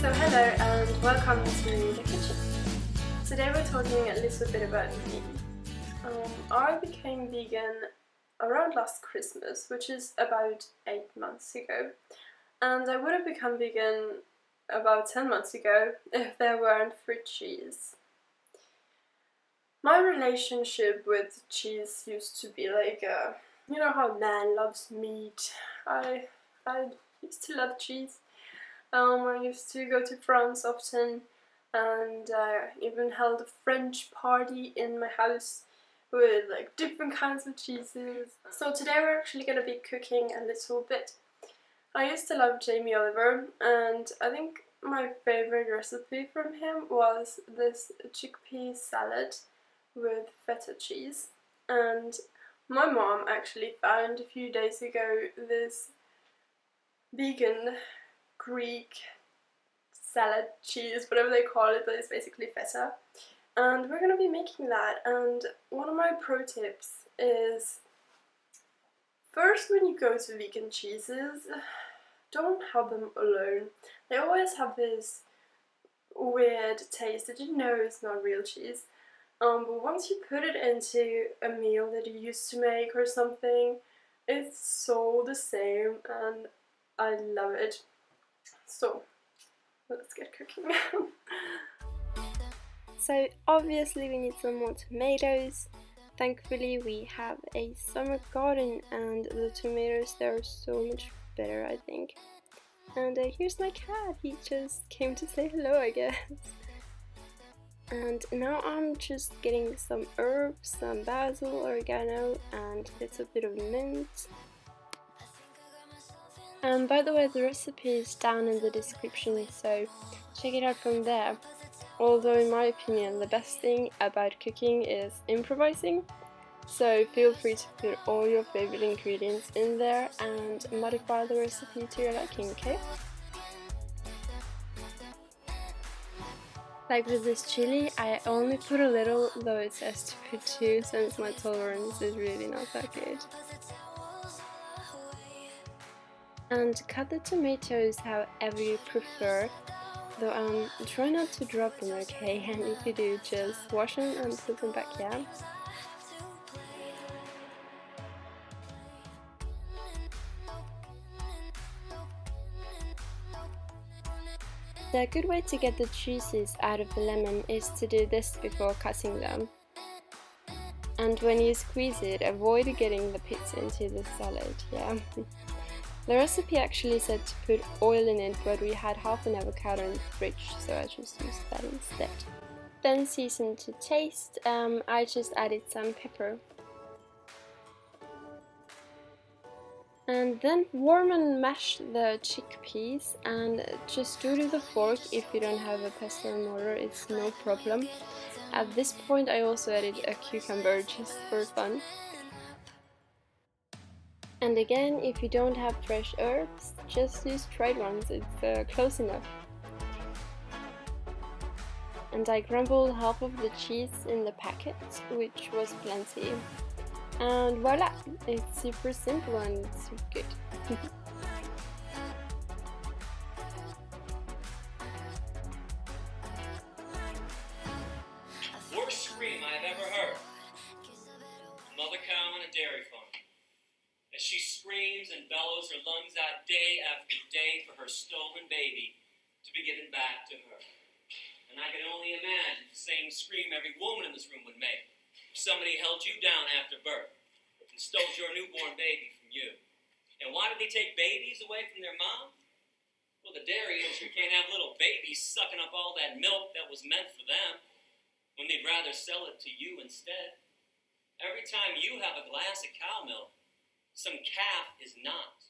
So hello and welcome to the kitchen. Today we're talking a little bit about me. I became vegan around last Christmas, which is about 8 months ago, and I would have become vegan about 10 months ago if there weren't for cheese. My relationship with cheese used to be like, you know how man loves meat. I used to love cheese. I used to go to France often, and even held a French party in my house with like different kinds of cheeses. So today we're actually going to be cooking a little bit. I used to love Jamie Oliver, and I think my favorite recipe from him was this chickpea salad with feta cheese. And my mom actually found a few days ago this vegan Greek salad cheese, whatever they call it, but it's basically feta. And we're going to be making that. And one of my pro tips is, first, when you go to vegan cheeses, don't have them alone. They always have this weird taste that you know is not real cheese. But once you put it into a meal that you used to make or something, it's so the same, and I love it. So, let's get cooking. So obviously we need some more tomatoes. Thankfully we have a summer garden and the tomatoes there are so much better, I think. And here's my cat, he just came to say hello, I guess. And now I'm just getting some herbs, some basil, oregano, and a little bit of mint. And by the way, the recipe is down in the description, so check it out from there. Although in my opinion the best thing about cooking is improvising, so feel free to put all your favorite ingredients in there and modify the recipe to your liking, okay? Like with this chili, I only put a little, though it says to put 2 since my tolerance is really not that good. And cut the tomatoes however you prefer, though try not to drop them, okay? And if you do, just wash them and put them back, yeah? The good way to get the juices out of the lemon is to do this before cutting them. And when you squeeze it, avoid getting the pits into the salad, yeah? The recipe actually said to put oil in it, but we had half an avocado in the fridge, so I just used that instead. Then season to taste, I just added some pepper. And then warm and mash the chickpeas, and just do it with a fork. If you don't have a pestle or mortar, it's no problem. At this point I also added a cucumber just for fun. And again, if you don't have fresh herbs, just use dried ones, it's close enough. And I crumbled half of the cheese in the packet, which was plenty. And voila! It's super simple and it's super good. Worst scream I've ever heard. Mother cow on a dairy farm. As she screams and bellows her lungs out day after day for her stolen baby to be given back to her. And I can only imagine the same scream every woman in this room would make if somebody held you down after birth and stole your newborn baby from you. And why did they take babies away from their mom? Well, the dairy industry can't have little babies sucking up all that milk that was meant for them when they'd rather sell it to you instead. Every time you have a glass of cow milk, some calf is not.